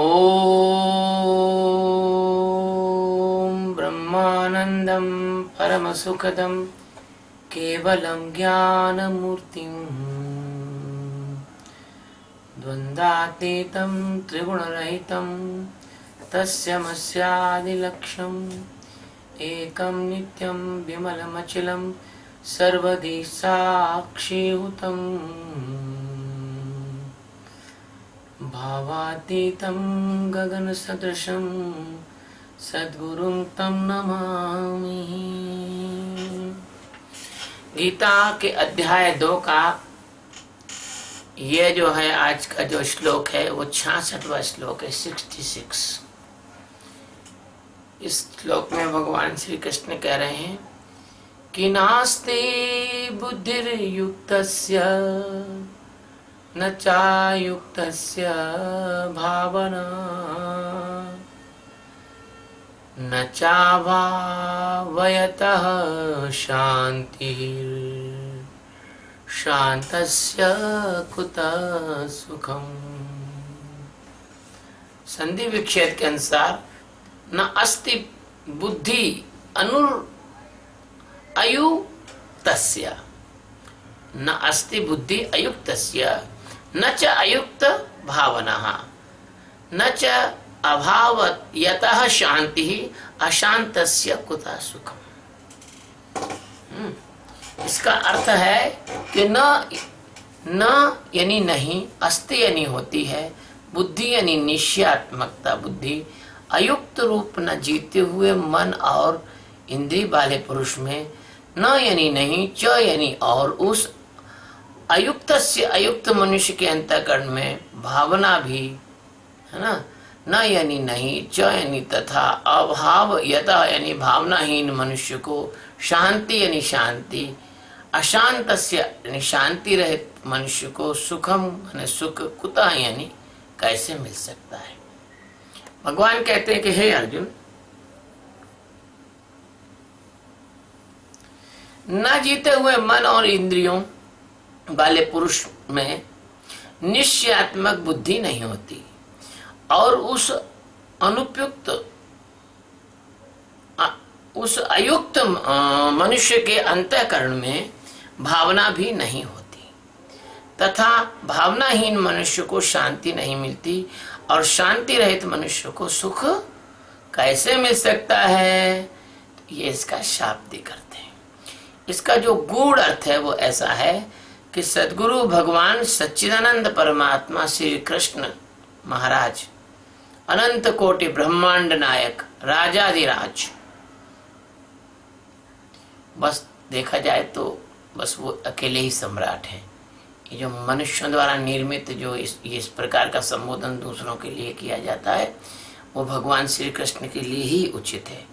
ॐ ब्रह्मानन्दं परमसुखदं केवलं ज्ञानमूर्तिं द्वन्द्वातीतं त्रिगुणरहितं तस्यमस्यादिलक्ष्यम् एकं नित्यं विमलमचलं सर्वधी साक्षिभूतम् भावातीतं गगनसदृशं सद्गुरुं तं नमामि। गीता के अध्याय 2 का ये जो है आज का जो श्लोक है वो 66वां श्लोक है, 66। इस श्लोक में भगवान श्री कृष्ण कह रहे हैं कि नास्ति बुद्धिर्युक्तस्य न चायुक्तस्य भावना न चाभावयतः शांतस्य कुतः सुखम। संधि विच्छेद के अनुसार न अस्ति बुद्धि अयुक्तस्य, न अस्ति बुद्धि अयुक्तस्य, न च अयुक्त भावना, न च अभावयतः शांति अशांतस्य कुतः सुखम। इसका अर्थ है कि न यानी नहीं, अस्ति यानी होती है, बुद्धि यानी निश्चयात्मकता बुद्धि, अयुक्त रूप न जीते हुए मन और इंद्रिय वाले पुरुष में, न यानी नहीं, च यानी और, उस अयुक्त से अयुक्त मनुष्य के अंतःकरण में भावना भी है ना, न यानी नहीं, च यानी तथा, अभाव यथा यानी भावनाहीन मनुष्य को, शांति यानी शांति, अशांतस्य यानी शांति रहित मनुष्य को सुखम यानी सुख, कुतः यानी कैसे मिल सकता है। भगवान कहते हैं कि हे अर्जुन, न जीते हुए मन और इंद्रियों वाले पुरुष में निश्चयात्मक बुद्धि नहीं होती और उस अयुक्त मनुष्य के अंतःकरण में भावना भी नहीं होती तथा भावनाहीन मनुष्य को शांति नहीं मिलती और शांति रहित मनुष्य को सुख कैसे मिल सकता है। ये इसका शाब्दिक अर्थ है। इसका जो गूढ़ अर्थ है वो ऐसा है कि सद्गुरु भगवान सच्चिदानंद परमात्मा श्री कृष्ण महाराज, अनंत कोटि ब्रह्मांड नायक, राजाधिराज, बस देखा जाए तो बस वो अकेले ही सम्राट हैं। ये जो मनुष्यों द्वारा निर्मित जो इस प्रकार का संबोधन दूसरों के लिए किया जाता है वो भगवान श्री कृष्ण के लिए ही उचित है,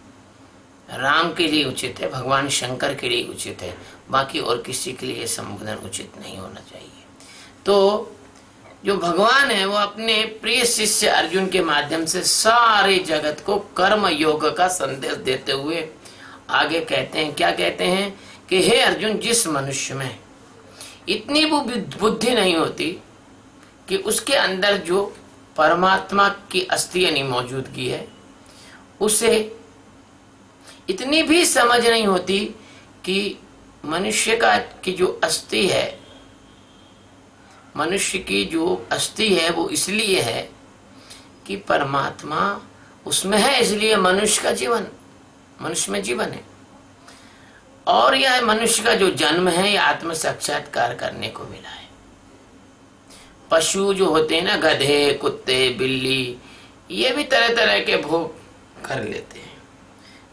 राम के लिए उचित है, भगवान शंकर के लिए उचित है, बाकी और किसी के लिए संबोधन उचित नहीं होना चाहिए। तो जो भगवान है वो अपने प्रिय शिष्य अर्जुन के माध्यम से सारे जगत को कर्म योग का संदेश देते हुए आगे कहते हैं, क्या कहते हैं कि हे अर्जुन, जिस मनुष्य में इतनी बुद्धि नहीं होती कि उसके अंदर जो परमात्मा की अस्थि यानी मौजूदगी है, उसे इतनी भी समझ नहीं होती कि मनुष्य का की जो अस्थि है, मनुष्य की जो अस्थि है वो इसलिए है कि परमात्मा उसमें है, इसलिए मनुष्य का जीवन, मनुष्य में जीवन है। और यह मनुष्य का जो जन्म है यह आत्म साक्षात्कार करने को मिला है। पशु जो होते हैं ना, गधे, कुत्ते, बिल्ली, ये भी तरह तरह के भोग कर लेते हैं।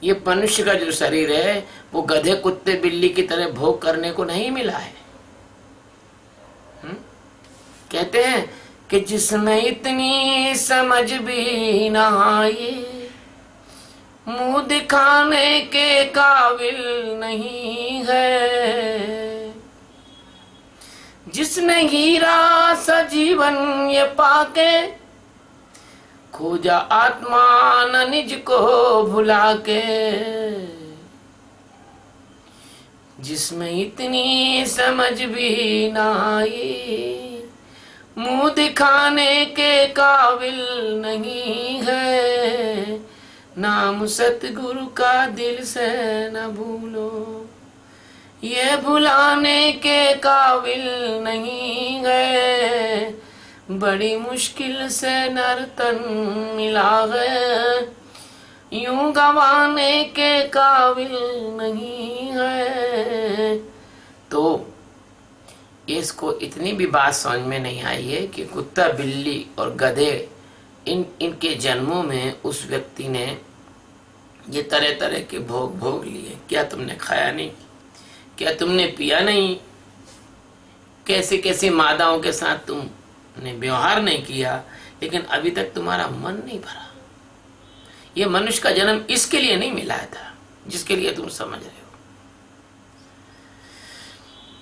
ये मनुष्य का जो शरीर है वो गधे, कुत्ते, बिल्ली की तरह भोग करने को नहीं मिला है। कहते हैं कि जिसमें इतनी समझ भी ना आए, मुंह दिखाने के काबिल नहीं है, जिसने हीरा सा जीवन ये पाके खोजा आत्मा न निज को भुला के, जिसमें इतनी समझ भी ना आई, मुंह दिखाने के काबिल नहीं है, नाम सतगुरु का दिल से न भूलो। ये भुलाने के काबिल नहीं है, बड़ी मुश्किल से नर्तन मिला है, यूं गवाने के काबिल नहीं है। तो इसको इतनी भी बात समझ में नहीं आई है कि कुत्ता, बिल्ली और गधे इनके जन्मों में उस व्यक्ति ने ये तरह तरह के भोग भोग लिए। क्या तुमने खाया नहीं? क्या तुमने पिया नहीं? कैसे कैसे मादाओं के साथ तुमने व्यवहार नहीं किया, लेकिन अभी तक तुम्हारा मन नहीं भरा। ये मनुष्य का जन्म इसके लिए नहीं मिला था जिसके लिए तुम समझ रहे हो।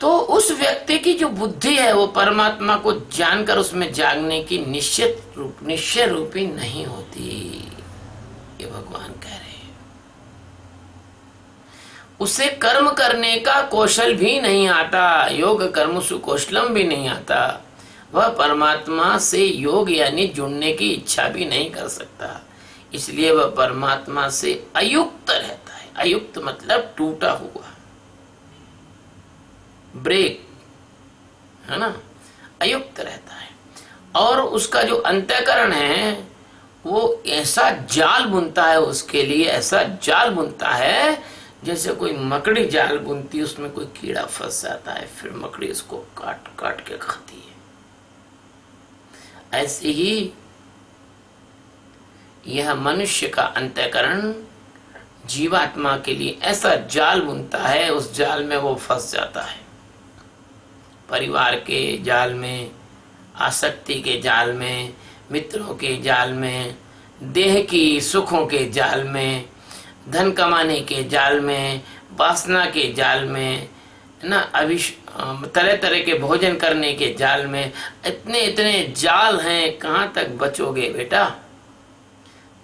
तो उस व्यक्ति की जो बुद्धि है वो परमात्मा को जानकर उसमें जागने की निश्चय रूपी नहीं होती, ये भगवान कह रहे हैं। उसे कर्म करने का कौशल भी नहीं आता, योग कर्म सुकौशलम भी नहीं आता। वह परमात्मा से योग यानी जुड़ने की इच्छा भी नहीं कर सकता, इसलिए वह परमात्मा से अयुक्त रहता है। अयुक्त मतलब टूटा हुआ, ब्रेक है ना, अयुक्त रहता है। और उसका जो अंतःकरण है वो ऐसा जाल बुनता है, उसके लिए ऐसा जाल बुनता है जैसे कोई मकड़ी जाल बुनती है, उसमें कोई कीड़ा फंस जाता है, फिर मकड़ी उसको काट काट के खाती है। ऐसे ही यह मनुष्य का अंतःकरण जीवात्मा के लिए ऐसा जाल बुनता है, उस जाल में वो फंस जाता है। परिवार के जाल में, आसक्ति के जाल में, मित्रों के जाल में, देह की सुखों के जाल में, धन कमाने के जाल में, वासना के जाल में ना, तरह तरह के भोजन करने के जाल में। इतने इतने जाल हैं, कहाँ तक बचोगे बेटा?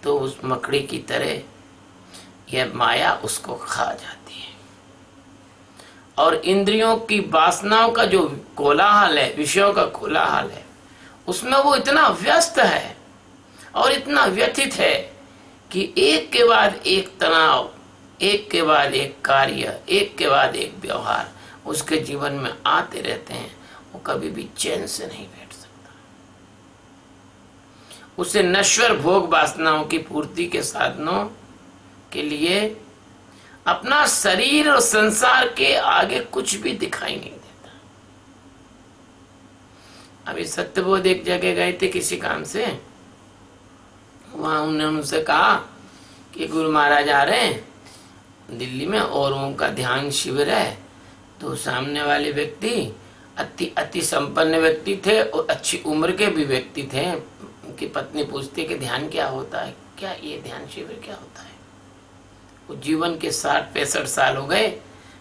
तो उस मकड़ी की तरह यह माया उसको खा जाती है। और इंद्रियों की वासनाओं का जो कोलाहल है, विषयों का कोलाहल है, उसमें वो इतना व्यस्त है और इतना व्यथित है कि एक के बाद एक तनाव, एक के बाद एक कार्य, एक के बाद एक व्यवहार उसके जीवन में आते रहते हैं। वो कभी भी चैन से नहीं बैठ सकता। उसे नश्वर भोग वासनाओं की पूर्ति के साधनों के लिए अपना शरीर और संसार के आगे कुछ भी दिखाई नहीं देता। अभी सत्यबोध एक जगह गए थे किसी काम से, वहां उन्होंने उनसे कहा कि गुरु महाराज आ रहे हैं दिल्ली में और उनका ध्यान शिविर है। तो सामने वाले व्यक्ति अति संपन्न व्यक्ति थे और अच्छी उम्र के भी व्यक्ति थे। उनकी पत्नी पूछती कि ध्यान क्या होता है, क्या ये ध्यान शिविर क्या होता है? वो जीवन के 60-65 साल हो गए,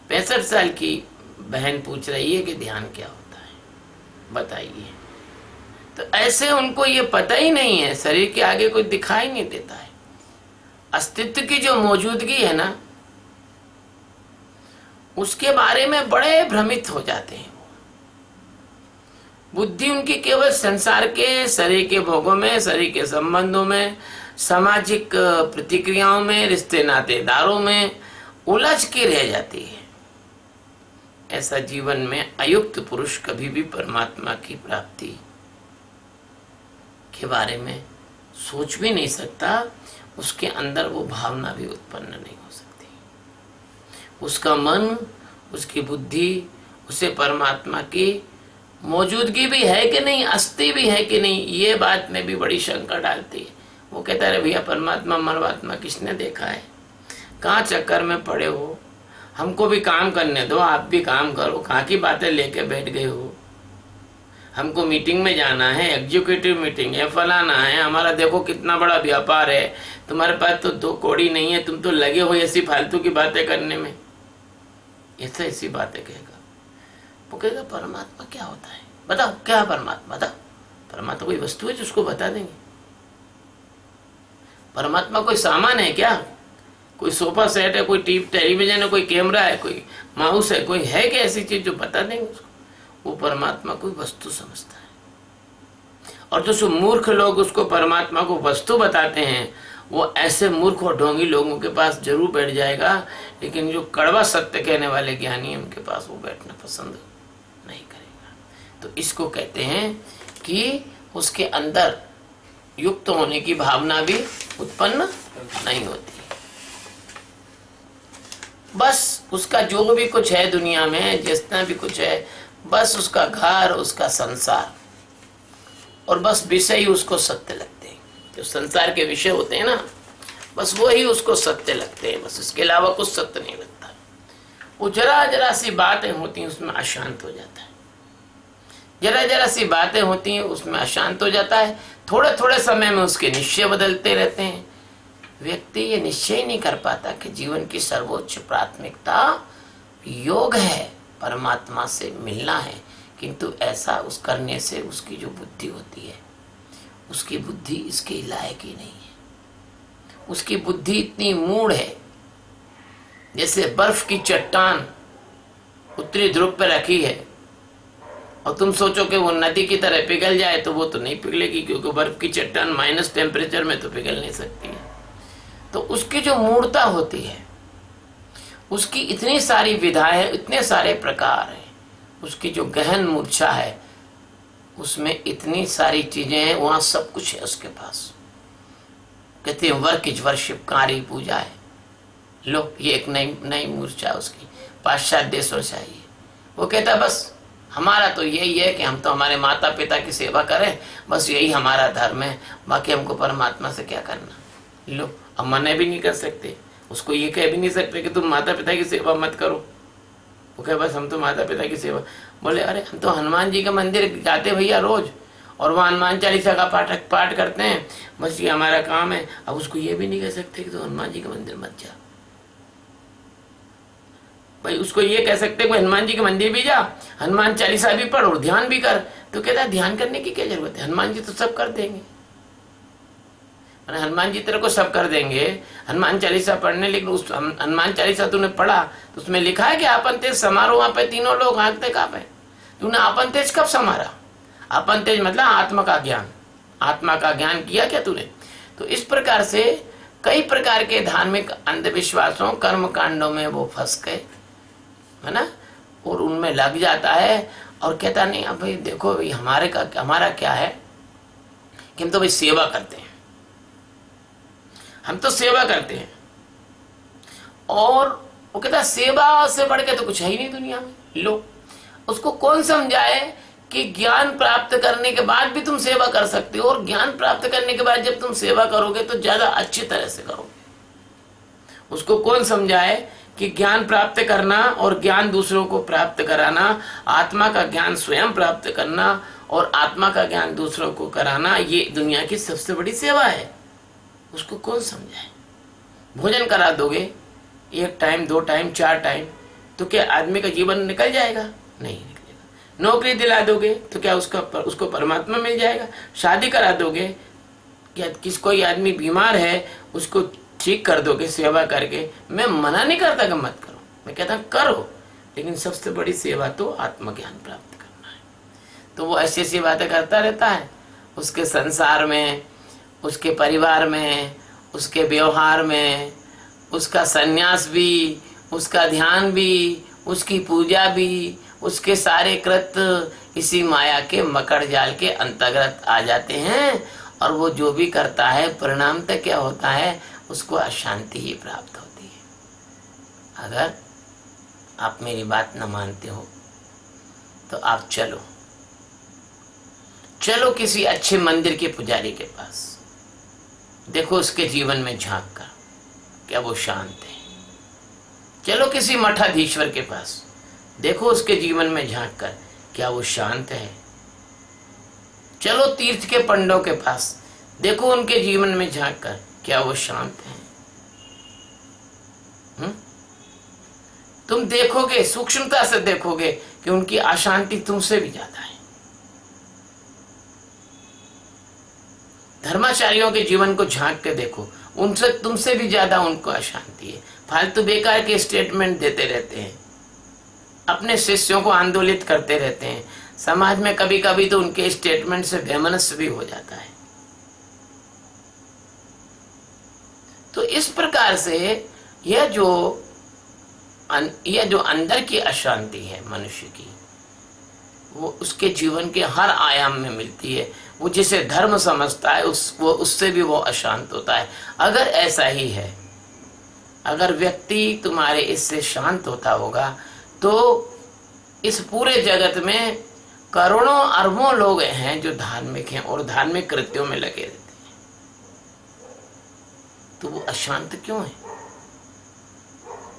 65 साल की बहन पूछ रही है कि ध्यान क्या होता है, बताइए। तो ऐसे उनको ये पता ही नहीं है, शरीर के आगे कोई दिखाई नहीं देता है। अस्तित्व की जो मौजूदगी है ना, उसके बारे में बड़े भ्रमित हो जाते हैं। बुद्धि उनकी केवल संसार के, शरीर के भोगों में, शरीर के संबंधों में, सामाजिक प्रतिक्रियाओं में, रिश्ते नातेदारों में उलझ के रह जाती है। ऐसा जीवन में अयुक्त पुरुष कभी भी परमात्मा की प्राप्ति के बारे में सोच भी नहीं सकता, उसके अंदर वो भावना भी उत्पन्न नहीं हो सकती। उसका मन, उसकी बुद्धि उसे परमात्मा की मौजूदगी भी है कि नहीं, अस्थि भी है कि नहीं, ये बात में भी बड़ी शंका डालती है। वो कहता है भैया परमात्मा परमात्मा किसने देखा है, कहाँ चक्कर में पड़े हो, हमको भी काम करने दो, आप भी काम करो, कहाँ की बातें लेके बैठ गए हो। हमको मीटिंग में जाना है, एग्जीक्यूटिव मीटिंग है, फलाना है, हमारा देखो कितना बड़ा व्यापार है, तुम्हारे पास तो 2 कौड़ी नहीं है, तुम तो लगे हो ऐसी फालतू की बातें करने में। ऐसी बातें कहेगा। वो कहेगा परमात्मा क्या होता है, बताओ क्या परमात्मा, बताओ। परमात्मा कोई वस्तु है जिसको बता देंगे? परमात्मा कोई सामान है क्या? कोई सोफा सेट है, कोई टेलीविजन है, कोई कैमरा है, कोई माउस है, कोई है क्या ऐसी चीज जो बता देंगे उसको? वो परमात्मा कोई वस्तु समझता है। और जो मूर्ख लोग उसको परमात्मा को वस्तु बताते हैं, वो ऐसे मूर्ख और ढोंगी लोगों के पास जरूर बैठ जाएगा, लेकिन जो कड़वा सत्य कहने वाले ज्ञानी हैं उनके पास वो बैठना पसंद नहीं करेगा। तो इसको कहते हैं कि उसके अंदर युक्त होने की भावना भी उत्पन्न नहीं होती। बस उसका जो भी कुछ है दुनिया में, जितना भी कुछ है, बस उसका घर, उसका संसार, और बस विषय ही उसको सत्य लगते हैं। जो संसार के विषय होते हैं ना, बस वो ही उसको सत्य लगते हैं, बस इसके अलावा कुछ सत्य नहीं लगता। वो जरा जरा सी बातें होती हैं उसमें अशांत हो जाता है, जरा जरा सी बातें होती हैं उसमें अशांत हो जाता है। थोड़े थोड़े समय में उसके निश्चय बदलते रहते हैं। व्यक्ति ये निश्चय नहीं कर पाता कि जीवन की सर्वोच्च प्राथमिकता योग है, परमात्मा से मिलना है, किंतु ऐसा उस करने से उसकी जो बुद्धि होती है, उसकी बुद्धि इसके लायक ही नहीं है। उसकी बुद्धि इतनी मूढ़ है, जैसे बर्फ की चट्टान उत्तरी ध्रुव पर रखी है और तुम सोचो कि वो नदी की तरह पिघल जाए, तो वो तो नहीं पिघलेगी, क्योंकि बर्फ की चट्टान माइनस टेम्परेचर में तो पिघल नहीं सकती है। तो उसकी जो मूर्ता होती है, उसकी इतनी सारी विधाएं, इतने सारे प्रकार हैं, उसकी जो गहन मूर्छा है, उसमें इतनी सारी चीजें हैं, वहां सब कुछ है उसके पास। कहते हैं वर्क इज वर्शिप, कार्य पूजा है। लो, ये एक नई मूर्छा उसकी, पाश्चात्य देशों से आई है। वो कहता बस हमारा तो यही है कि हम तो हमारे माता पिता की सेवा करें, बस यही हमारा धर्म है, बाकी हमको परमात्मा से क्या करना। लो, हम मना भी नहीं कर सकते, उसको ये कह भी नहीं सकते कि तुम माता पिता की सेवा मत करो। वो कहे बस हम तो माता पिता की सेवा। बोले अरे हम तो हनुमान जी के मंदिर जाते भैया रोज, और वहाँ हनुमान चालीसा का पाठ करते हैं, बस ये हमारा काम है। अब उसको ये भी नहीं कह सकते कि तो हनुमान जी के मंदिर मत जा। भाई उसको ये कह सकते हैं हनुमान जी के मंदिर भी जा, हनुमान चालीसा भी पढ़ और ध्यान भी कर। तो कहता है ध्यान करने की क्या जरूरत है, हनुमान जी तो सब कर देंगे। हनुमान जी तेरे को सब कर देंगे, हनुमान चालीसा पढ़ने, लेकिन उस हनुमान चालीसा तूने पढ़ा तो उसमें लिखा है कि आपन तेज समारो, वहां पे तीनों लोग हाँकते कांपे। तूने आपन तेज कब समारा? आपन तेज मतलब आत्मा का ज्ञान, आत्मा का ज्ञान किया क्या तूने? तो इस प्रकार से कई प्रकार के धार्मिक अंधविश्वासों, कर्म कांडों में वो फंस गए, है ना, और उनमें लग जाता है और कहता नहीं अब भाई देखो भाई हमारा क्या है कि हम तो भाई सेवा करते हैं, हम तो सेवा करते हैं। और वो कहता सेवा से बढ़ के तो कुछ है ही नहीं दुनिया में। लो, उसको कौन समझाए कि ज्ञान प्राप्त करने के बाद भी तुम सेवा कर सकते हो, और ज्ञान प्राप्त करने के बाद जब तुम सेवा करोगे तो ज्यादा अच्छी तरह से करोगे। उसको कौन समझाए कि ज्ञान प्राप्त करना और ज्ञान दूसरों को प्राप्त कराना, आत्मा का ज्ञान स्वयं प्राप्त करना और आत्मा का ज्ञान दूसरों को कराना, ये दुनिया की सबसे बड़ी सेवा है। उसको कौन समझाए? भोजन करा दोगे 1 टाइम 2 टाइम 4 टाइम, तो क्या आदमी का जीवन निकल जाएगा? नहीं निकलेगा। नौकरी दिला दोगे तो क्या उसको परमात्मा मिल जाएगा? शादी करा दोगे, क्या कोई आदमी बीमार है उसको ठीक कर दोगे सेवा करके? मैं मना नहीं करता कि मत करो, मैं कहता करो, लेकिन सबसे बड़ी सेवा तो आत्मज्ञान प्राप्त करना है। तो वो ऐसी ऐसी बातें करता रहता है, उसके संसार में, उसके परिवार में, उसके व्यवहार में, उसका संन्यास भी, उसका ध्यान भी, उसकी पूजा भी, उसके सारे कृत्य इसी माया के मकड़ जाल के अंतर्गत आ जाते हैं। और वो जो भी करता है परिणाम तक क्या होता है, उसको अशांति ही प्राप्त होती है। अगर आप मेरी बात न मानते हो तो आप चलो किसी अच्छे मंदिर के पुजारी के पास, देखो उसके जीवन में झांक कर क्या वो शांत है। चलो किसी मठाधीश्वर के पास, देखो उसके जीवन में झांक कर क्या वो शांत है। चलो तीर्थ के पंडों के पास, देखो उनके जीवन में झांक कर क्या वो शांत है। तुम देखोगे, सूक्ष्मता से देखोगे कि उनकी अशांति तुमसे भी ज्यादा है। धर्माचार्यों के जीवन को झांक के देखो, उनसे तुमसे भी ज्यादा उनको अशांति है। फालतू बेकार के स्टेटमेंट देते रहते हैं, अपने शिष्यों को आंदोलित करते रहते हैं, समाज में कभी कभी तो उनके स्टेटमेंट से वैमनस्य भी हो जाता है। तो इस प्रकार से यह जो अंदर की अशांति है मनुष्य की, वो उसके जीवन के हर आयाम में मिलती है। वो जिसे धर्म समझता है उससे भी वो अशांत होता है। अगर ऐसा ही है, अगर व्यक्ति तुम्हारे इससे शांत होता होगा तो इस पूरे जगत में करोड़ों अरबों लोग हैं जो धार्मिक हैं और धार्मिक कृत्यों में लगे रहते हैं, तो वो अशांत क्यों है?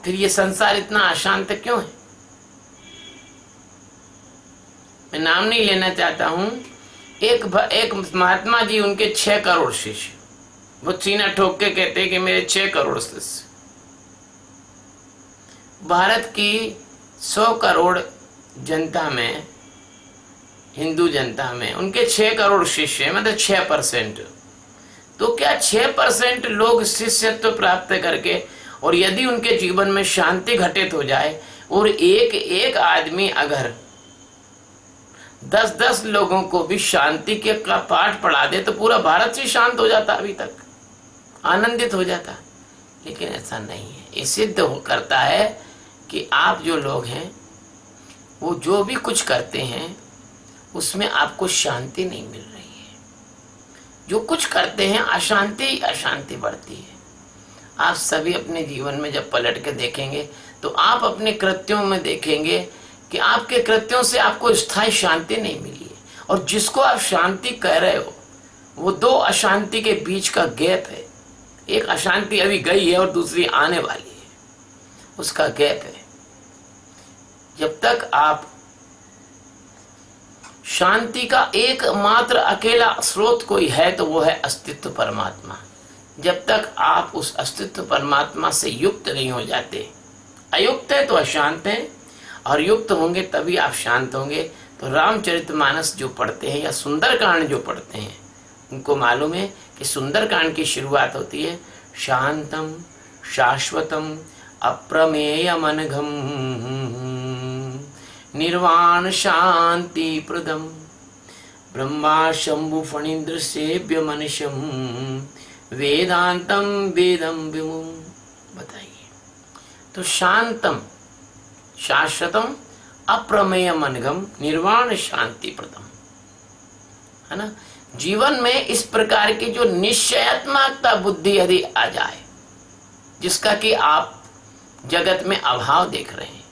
फिर ये संसार इतना अशांत क्यों है? मैं नाम नहीं लेना चाहता हूं। एक महात्मा जी, उनके 6 करोड़ शिष्य, वो सीना ठोक के कहते हैं कि मेरे 6 करोड़ शिष्य। भारत की 100 करोड़ जनता में, हिंदू जनता में उनके 6 करोड़ शिष्य, मतलब 6%। तो क्या 6% लोग शिष्यत्व प्राप्त करके, और यदि उनके जीवन में शांति घटित हो जाए और एक एक आदमी अगर 10-10 लोगों को भी शांति के का पाठ पढ़ा दे तो पूरा भारत से शांत हो जाता, अभी तक आनंदित हो जाता। लेकिन ऐसा नहीं है। ये सिद्ध करता है कि आप जो लोग हैं वो जो भी कुछ करते हैं उसमें आपको शांति नहीं मिल रही है। जो कुछ करते हैं अशांति बढ़ती है। आप सभी अपने जीवन में जब पलट के देखेंगे तो आप अपने कृत्यों में देखेंगे कि आपके कृत्यों से आपको स्थायी शांति नहीं मिली है। और जिसको आप शांति कह रहे हो वो 2 अशांति के बीच का गैप है। एक अशांति अभी गई है और दूसरी आने वाली है, उसका गैप है। जब तक आप शांति का एकमात्र अकेला स्रोत कोई है तो वो है अस्तित्व परमात्मा। जब तक आप उस अस्तित्व परमात्मा से युक्त नहीं हो जाते, अयुक्त है तो अशांत है, और युक्त होंगे तभी आप शांत होंगे। तो रामचरितमानस जो पढ़ते हैं या सुंदरकांड जो पढ़ते हैं उनको मालूम है कि सुंदरकांड की शुरुआत होती है शांतम शाश्वतम अप्रमेयमनघम निर्वाण शांति प्रदम ब्रह्मा शंभु फणीन्द्र सेव्य मनुष्यम वेदांतम वेदम विमुम। बताइए, तो शांतम शाश्वतम अप्रमेय मनगम निर्वाण शांति प्रदम, है ना। जीवन में इस प्रकार की जो निश्चयात्मकता बुद्धि यदि आ जाए, जिसका कि आप जगत में अभाव देख रहे हैं,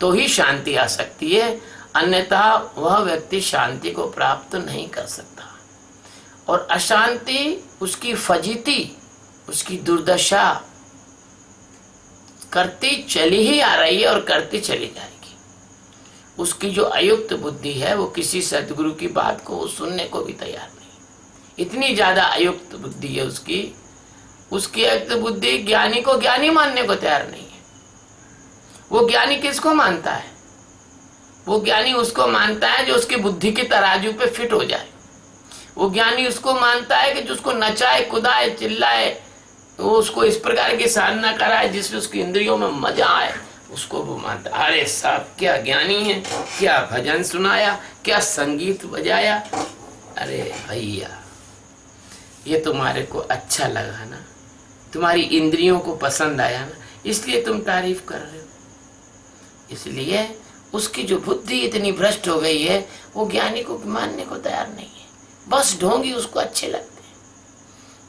तो ही शांति आ सकती है। अन्यथा वह व्यक्ति शांति को प्राप्त नहीं कर सकता। और अशांति उसकी फजीती, उसकी दुर्दशा करती चली ही आ रही है और करती चली जाएगी। उसकी जो अयुक्त बुद्धि है वो किसी सदगुरु की बात को सुनने को भी तैयार नहीं। इतनी ज्यादा अयुक्त बुद्धि है उसकी अयुक्त बुद्धि ज्ञानी को ज्ञानी मानने को तैयार नहीं है। वो ज्ञानी किसको मानता है? वो ज्ञानी उसको मानता है जो उसकी बुद्धि के तराजू पे फिट हो जाए। वो ज्ञानी उसको मानता है कि जो उसको नचाए, कुदाए, चिल्लाए, वो उसको इस प्रकार की साधना कराए जिससे उसकी इंद्रियों में मजा आए, उसको वो मानता है। अरे साहब क्या ज्ञानी है, क्या भजन सुनाया, क्या संगीत बजाया। अरे भैया, ये तुम्हारे को अच्छा लगा ना, तुम्हारी इंद्रियों को पसंद आया ना, इसलिए तुम तारीफ कर रहे हो। इसलिए उसकी जो बुद्धि इतनी भ्रष्ट हो गई है, वो ज्ञानी को मानने को तैयार नहीं है। बस ढोंगी उसको अच्छे लगते हैं।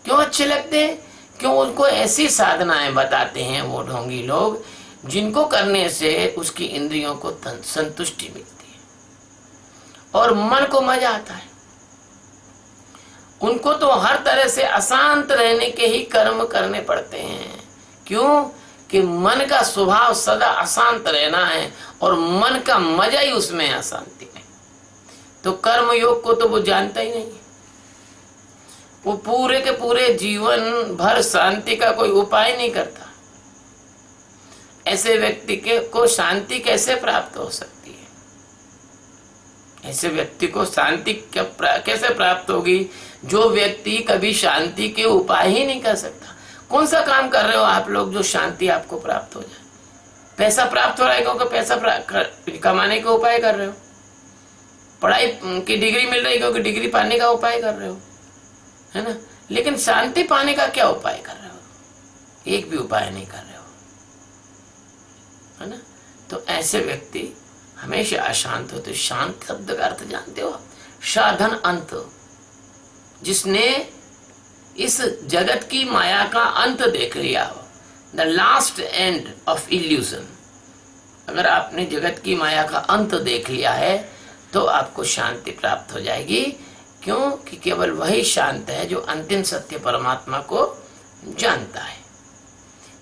क्यों अच्छे लगते हैं? क्यों? उनको ऐसी साधनाएं बताते हैं वो ढोंगी लोग जिनको करने से उसकी इंद्रियों को संतुष्टि मिलती है और मन को मजा आता है। उनको तो हर तरह से अशांत रहने के ही कर्म करने पड़ते हैं। क्यों? कि मन का स्वभाव सदा अशांत रहना है और मन का मजा ही उसमें अशांति है। तो कर्म योग को तो वो जानता ही नहीं। वो पूरे के पूरे जीवन भर शांति का कोई उपाय नहीं करता। ऐसे व्यक्ति को शांति कैसे प्राप्त हो सकती है? ऐसे व्यक्ति को शांति कैसे प्राप्त होगी जो व्यक्ति कभी शांति के उपाय ही नहीं कर सकता? कौन सा काम कर रहे हो आप लोग जो शांति आपको प्राप्त हो जाए? पैसा प्राप्त हो रहा है क्योंकि पैसा कमाने के उपाय कर रहे हो। पढ़ाई की डिग्री मिल रही क्योंकि डिग्री पाने का उपाय कर रहे हो, है ना, लेकिन शांति पाने का क्या उपाय कर रहे हो? एक भी उपाय नहीं कर रहे हो, है ना। तो ऐसे व्यक्ति हमेशा अशांत होते। शांत शब्द का अर्थ जानते हो? साधन अंत, जिसने इस जगत की माया का अंत देख लिया हो, the last end of illusion. अगर आपने जगत की माया का अंत देख लिया है तो आपको शांति प्राप्त हो जाएगी। क्यों? कि केवल वही शांत है जो अंतिम सत्य परमात्मा को जानता है।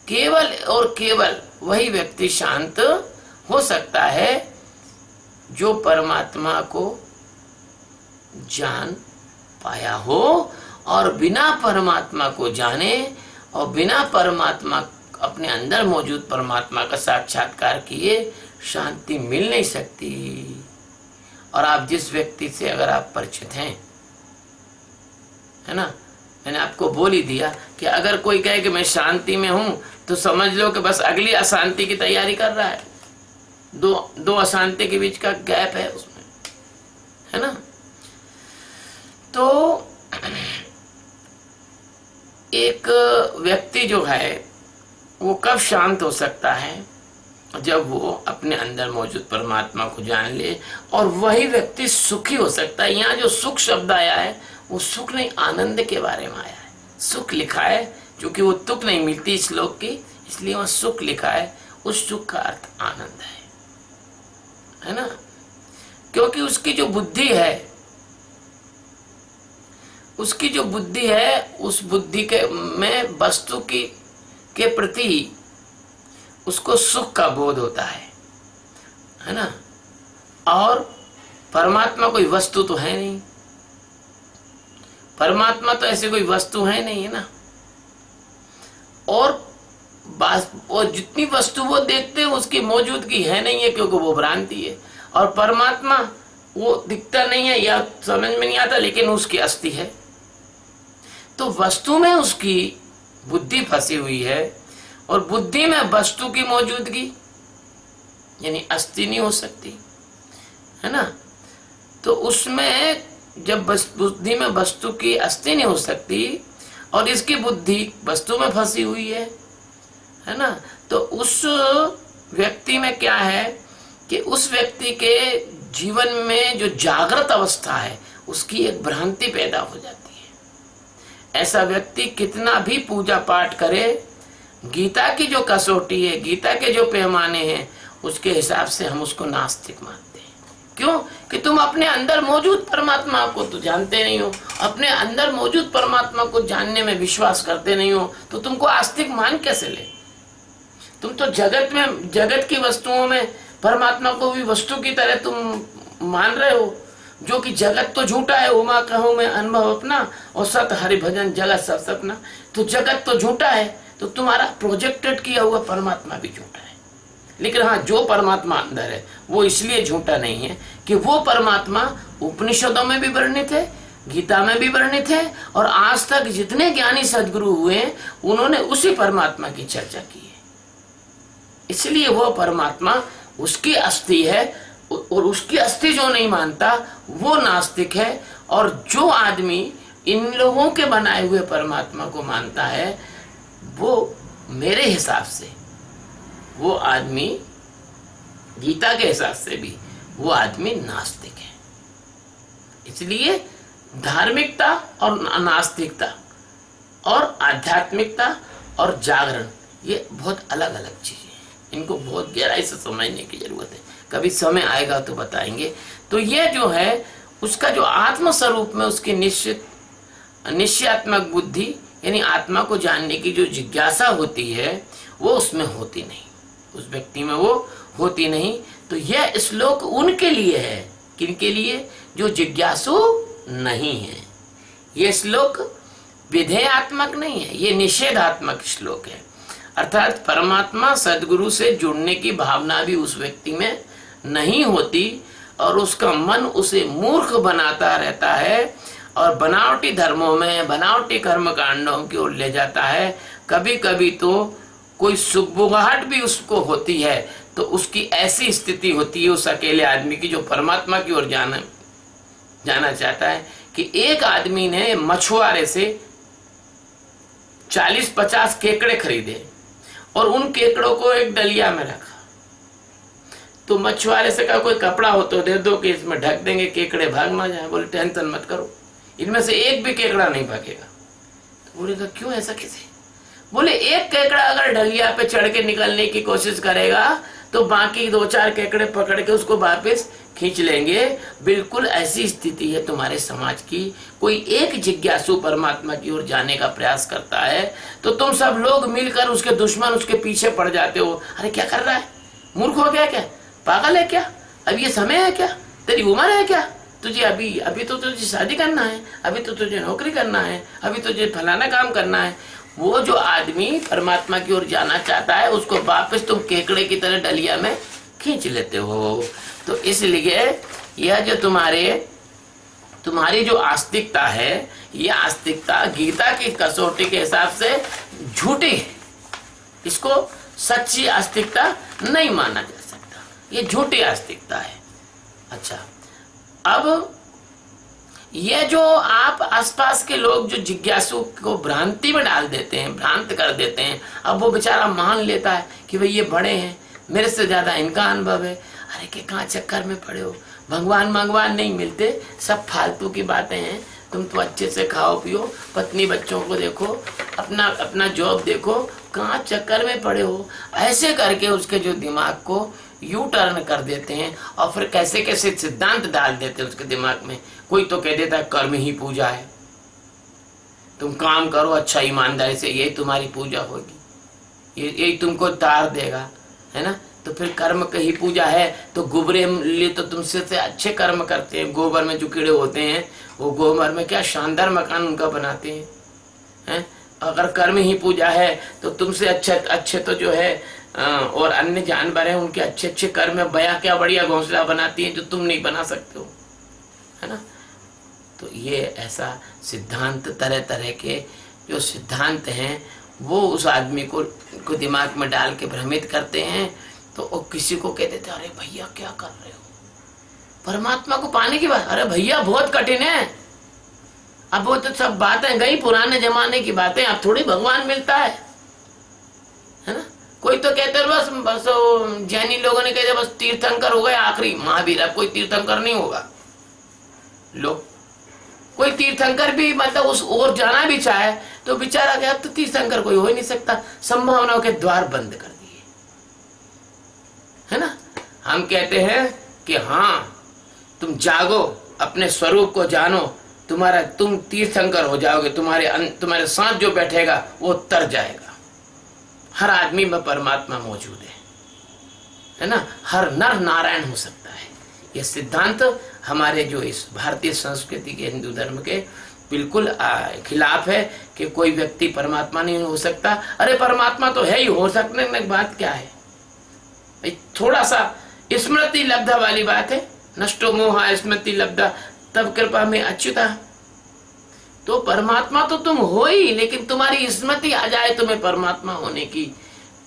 केवल और केवल वही व्यक्ति शांत हो सकता है जो परमात्मा को जान पाया हो, और बिना परमात्मा को जाने और बिना परमात्मा अपने अंदर मौजूद परमात्मा का साक्षात्कार किए शांति मिल नहीं सकती। और आप जिस व्यक्ति से अगर आप परिचित हैं, है ना, मैंने आपको बोल ही दिया कि अगर कोई कहे कि मैं शांति में हूं तो समझ लो कि बस अगली अशांति की तैयारी कर रहा है। दो अशांति के बीच का गैप है उसमें, है ना। तो एक व्यक्ति जो है वो कब शांत हो सकता है? जब वो अपने अंदर मौजूद परमात्मा को जान ले, और वही व्यक्ति सुखी हो सकता है। यहाँ जो सुख शब्द आया है वो सुख नहीं, आनंद के बारे में आया है। सुख लिखा है क्योंकि वो तुक नहीं मिलती इस श्लोक की, इसलिए वहाँ सुख लिखा है। उस सुख का अर्थ आनंद है ना। क्योंकि उसकी जो बुद्धि है, उसकी जो बुद्धि है, उस बुद्धि के में वस्तु के प्रति उसको सुख का बोध होता है ना। और परमात्मा कोई वस्तु तो है नहीं, परमात्मा तो ऐसी कोई वस्तु है नहीं, है ना। और जितनी वस्तु वो देखते हैं उसकी मौजूदगी है नहीं है, क्योंकि वो भ्रांति है। और परमात्मा वो दिखता नहीं है या समझ में नहीं आता, लेकिन उसकी अस्थि है। तो वस्तु में उसकी बुद्धि फंसी हुई है, और बुद्धि में वस्तु की मौजूदगी यानी अस्थि नहीं हो सकती, है ना। तो उसमें जब बुद्धि में वस्तु की अस्थि नहीं हो सकती और इसकी बुद्धि वस्तु में फंसी हुई है ना, तो उस व्यक्ति में क्या है कि उस व्यक्ति के जीवन में जो जागृत अवस्था है उसकी एक भ्रांति पैदा हो जाती है। ऐसा व्यक्ति कितना भी पूजा पाठ करे, गीता की जो कसौटी है, गीता के जो पैमाने हैं, उसके हिसाब से हम उसको नास्तिक मानते हैं। क्यों? कि तुम अपने अंदर मौजूद परमात्मा को तो जानते नहीं हो, अपने अंदर मौजूद परमात्मा को जानने में विश्वास करते नहीं हो, तो तुमको आस्तिक मान कैसे ले? तुम तो जगत की वस्तुओं में परमात्मा को भी वस्तु की तरह तुम मान रहे हो, जो कि जगत तो झूठा है। उमा कहूँ मैं अनुभव अपना, और सत हरि भजन जगत सब सपना। तो जगत तो झूठा है, तो तुम्हारा प्रोजेक्टेड किया हुआ परमात्मा भी झूठा है। लेकिन हाँ, जो परमात्मा अंदर है वो इसलिए झूठा नहीं है कि वो परमात्मा उपनिषदों में भी वर्णित है, गीता में भी वर्णित है, और आज तक जितने ज्ञानी सदगुरु हुए उन्होंने उसी परमात्मा की चर्चा की है। इसलिए वो परमात्मा उसकी अस्थि है, और उसकी अस्थि जो नहीं मानता वो नास्तिक है। और जो आदमी इन लोगों के बनाए हुए परमात्मा को मानता है, वो मेरे हिसाब से वो आदमी, गीता के हिसाब से भी वो आदमी नास्तिक है। इसलिए धार्मिकता और नास्तिकता और आध्यात्मिकता और जागरण ये बहुत अलग अलग चीजें हैं। इनको बहुत गहराई से समझने की जरूरत है। कभी समय आएगा तो बताएंगे। तो ये जो है उसका जो आत्म स्वरूप में उसकी निश्चयात्मक बुद्धि यानी आत्मा को जानने की जो जिज्ञासा होती है वो उसमें होती नहीं, उस व्यक्ति में वो होती नहीं। तो यह श्लोक उनके लिए है, किनके लिए? जो जिज्ञासु नहीं है। यह श्लोक विधेयात्मक नहीं है, ये निषेधात्मक श्लोक है। अर्थात परमात्मा सदगुरु से जुड़ने की भावना भी उस व्यक्ति में नहीं होती, और उसका मन उसे मूर्ख बनाता रहता है और बनावटी धर्मों में, बनावटी कर्म कांडों की ओर ले जाता है। कभी कभी तो कोई सुगबुगाहट भी उसको होती है, तो उसकी ऐसी स्थिति होती है उस अकेले आदमी की जो परमात्मा की ओर जाना चाहता है कि एक आदमी ने मछुआरे से 40-50 केकड़े खरीदे और उन केकड़ों को एक डलिया में रखा। तो मछुआरे से कहा कोई कपड़ा हो तो दे दो कि इसमें ढक देंगे, केकड़े भाग ना जाए। बोले टेंशन मत करो, इनमें से एक भी केकड़ा नहीं भागेगा। तो बोले तो क्यों ऐसा कैसे? बोले एक केकड़ा अगर डलिया पे चढ़ के निकलने की कोशिश करेगा तो बाकी 2-4 केकड़े पकड़ के उसको वापस खींच लेंगे। बिल्कुल ऐसी स्थिति है तुम्हारे समाज की। कोई एक जिज्ञासु परमात्मा की ओर जाने का प्रयास करता है तो तुम सब लोग मिलकर उसके दुश्मन उसके पीछे पड़ जाते हो। अरे क्या कर रहा है, मूर्ख हो गया क्या, पागल है क्या, अब ये समय है क्या, तेरी उम्र है क्या, तुझे अभी तो तुझे शादी करना है, अभी तो तुझे नौकरी करना है, अभी तुझे फलाना काम करना है। वो जो आदमी परमात्मा की ओर जाना चाहता है उसको वापस तुम केकड़े की तरह डलिया में खींच लेते हो। तो इसलिए यह जो तुम्हारी जो आस्तिकता है, यह आस्तिकता गीता की कसौटी के हिसाब से झूठी है। इसको सच्ची आस्तिकता नहीं माना जा सकता, ये झूठी आस्तिकता है। अच्छा, अब ये जो आप आसपास के लोग जो जिज्ञासु को भ्रांति में डाल देते हैं, भ्रांत कर देते हैं, अब वो बेचारा मान लेता है कि भाई ये बड़े हैं, मेरे से ज्यादा इनका अनुभव है। अरे के कहाँ चक्कर में पड़े हो, भगवान नहीं मिलते, सब फालतू की बातें हैं। तुम तो अच्छे से खाओ पियो, पत्नी बच्चों को देखो, अपना जॉब देखो, कहाँ चक्कर में पड़े हो। ऐसे करके उसके जो दिमाग को यू टर्न कर देते हैं और फिर कैसे कैसे सिद्धांत डाल देते हैं उसके दिमाग में। कोई तो कह देता है कर्म ही पूजा है, तुम काम करो अच्छा ईमानदारी से, यही तुम्हारी पूजा होगी, यही तुमको तार देगा, है ना। तो फिर कर्म की ही पूजा है तो गोबरे लिए तो तुमसे से अच्छे कर्म करते हैं। गोबर में जो कीड़े होते हैं वो गोबर में क्या शानदार मकान उनका बनाते हैं। अगर कर्म ही पूजा है तो तुमसे अच्छे तो जो है और अन्य जानवर हैं उनके अच्छे कर्म बया क्या बढ़िया घोंसला बनाती हैं जो तुम नहीं बना सकते हो, है ना। तो ये ऐसा सिद्धांत, तरह तरह के जो सिद्धांत हैं वो उस आदमी को दिमाग में डाल के भ्रमित करते हैं। तो वो किसी को कह देते अरे भैया क्या कर रहे हो, परमात्मा को पाने की बात, अरे भैया बहुत कठिन है। अब वो तो सब बातें गई, पुराने जमाने की बातें, अब थोड़ी भगवान मिलता है ना। कोई तो कहते बस जैनी लोगों ने कहते बस तीर्थंकर हो गए आखिरी महावीर, अब कोई तीर्थंकर नहीं होगा। लो, कोई तीर्थंकर भी मतलब उस ओर जाना भी चाहे तो बेचारा गया, तो तीर्थंकर कोई हो ही नहीं सकता, संभावनाओं के द्वार बंद कर दिए, है ना। हम कहते हैं कि हाँ तुम जागो, अपने स्वरूप को जानो, तुम तीर्थंकर हो जाओगे, तुम्हारे साथ जो बैठेगा वो तर जाएगा। हर आदमी में परमात्मा मौजूद है ना। हर नर नारायण हो सकता है। यह सिद्धांत हमारे जो इस भारतीय संस्कृति के, हिंदू धर्म के बिल्कुल खिलाफ है कि कोई व्यक्ति परमात्मा नहीं हो सकता। अरे परमात्मा तो है ही, हो सकने की बात क्या है। थोड़ा सा स्मृति लब्धा वाली बात है, नष्टो मोहा स्मृति लब्धा तब कृपा में अच्युता। तो परमात्मा तो तुम हो ही, लेकिन तुम्हारी स्मृति आ जाए तुम्हें परमात्मा होने की,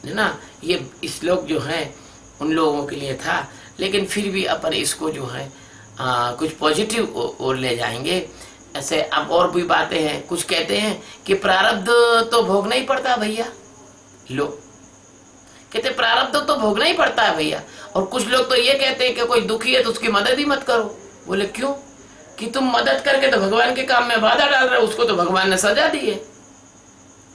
है ना। ये श्लोक जो है उन लोगों के लिए था, लेकिन फिर भी अपन इसको जो है कुछ पॉजिटिव और ले जाएंगे। ऐसे अब और भी बातें हैं, कुछ कहते हैं कि प्रारब्ध तो भोगना ही पड़ता है भैया। लो, कहते प्रारब्ध तो भोगना ही पड़ता है भैया। और कुछ लोग तो ये कहते हैं कि कोई दुखी है तो उसकी मदद ही मत करो। बोले क्यों? कि तुम मदद करके तो भगवान के काम में बाधा डाल रहे हो, उसको तो भगवान ने सजा दी है।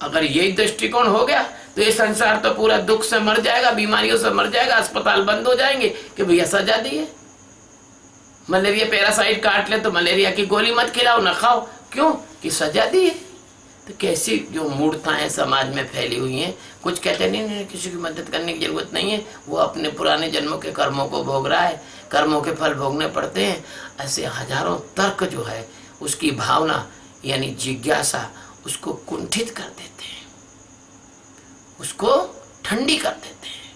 अगर यही दृष्टिकोण हो गया तो ये संसार तो पूरा दुख से मर जाएगा, बीमारियों से मर जाएगा, अस्पताल बंद हो जाएंगे कि भैया सजा दी है। मलेरिया पैरासाइट काट ले तो मलेरिया की गोली मत खिलाओ, ना खाओ, क्यों? कि सजा दी है। तो कैसी जो मूर्खताएं समाज में फैली हुई हैं। कुछ कहते नहीं किसी की मदद करने की जरूरत नहीं है, वो अपने पुराने जन्मों के कर्मों को भोग रहा है, कर्मों के फल भोगने पड़ते हैं। ऐसे हजारों तर्क जो है उसकी भावना यानी जिज्ञासा उसको कुंठित कर देते हैं, उसको ठंडी कर देते हैं।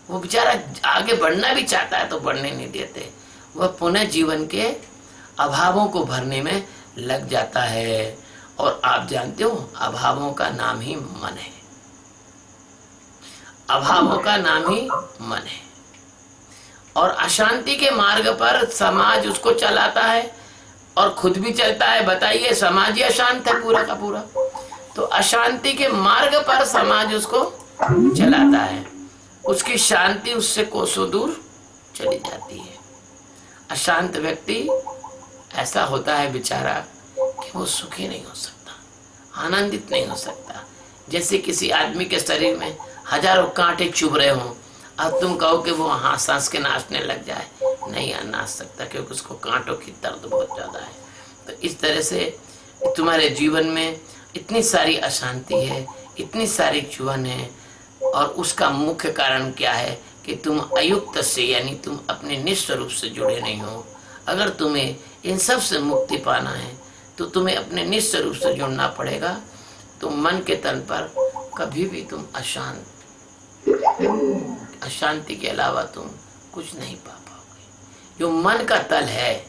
वो बेचारा आगे बढ़ना भी चाहता है तो बढ़ने नहीं देते, वह पुनः जीवन के अभावों को भरने में लग जाता है। और आप जानते हो अभावों का नाम ही मन है, अभावों का नाम ही मन है। और अशांति के मार्ग पर समाज उसको चलाता है, और खुद भी चलता है, बताइए समाज ही अशांत है पूरा का पूरा। तो अशांति के मार्ग पर समाज उसको चलाता है, उसकी शांति उससे कोसों दूर चली जाती है। अशांत व्यक्ति ऐसा होता है बेचारा कि वो सुखी नहीं हो सकता, आनंदित नहीं हो सकता। जैसे किसी आदमी के शरीर में हजारों कांटे चुभ रहे हों, अब तुम कहो कि वो सांस के नाचने लग जाए, नहीं नाच सकता, क्योंकि उसको कांटों की दर्द बहुत ज्यादा है। तो इस तरह से तुम्हारे जीवन में इतनी सारी अशांति है, इतनी सारी चुभन है, और उसका मुख्य कारण क्या है कि तुम अयुक्त से, यानी तुम अपने निस्वरूप से जुड़े नहीं हो। अगर तुम्हें इन सब से मुक्ति पाना है तो तुम्हें अपने निस्वरूप से जुड़ना पड़ेगा। तो मन के तन पर कभी भी तुम अशांति के अलावा तुम कुछ नहीं पा पाओगे। जो मन का तल है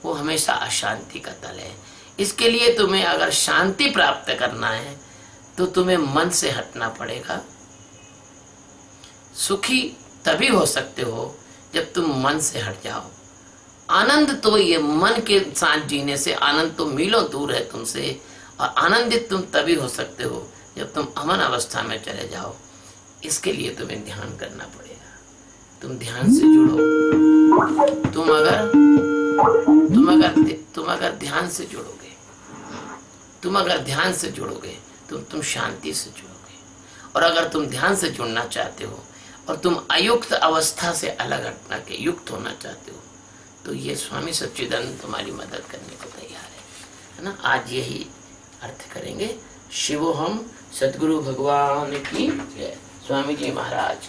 वो हमेशा अशांति का तल है। इसके लिए तुम्हें अगर शांति प्राप्त करना है तो तुम्हें मन से हटना पड़ेगा। सुखी तभी हो सकते हो जब तुम मन से हट जाओ। आनंद तो ये मन के साथ जीने से आनंद तो मीलों दूर है तुमसे, और आनंदित तुम तभी हो सकते हो जब तुम अमन अवस्था में चले जाओ। इसके लिए तुम्हें ध्यान करना पड़ेगा। तुम ध्यान से जुड़ो। तुम अगर ध्यान से जुड़ोगे, तो तुम शांति से जुड़ोगे। और अगर तुम ध्यान से जुड़ना चाहते हो और तुम अयुक्त अवस्था से अलग हटना के युक्त होना चाहते हो, तो ये स्वामी सच्चिदानंद तुम्हारी मदद करने को तैयार है ना। आज यही अर्थ करेंगे। शिवोहम। सद्गुरु भगवान की जय। स्वामी जी महाराज।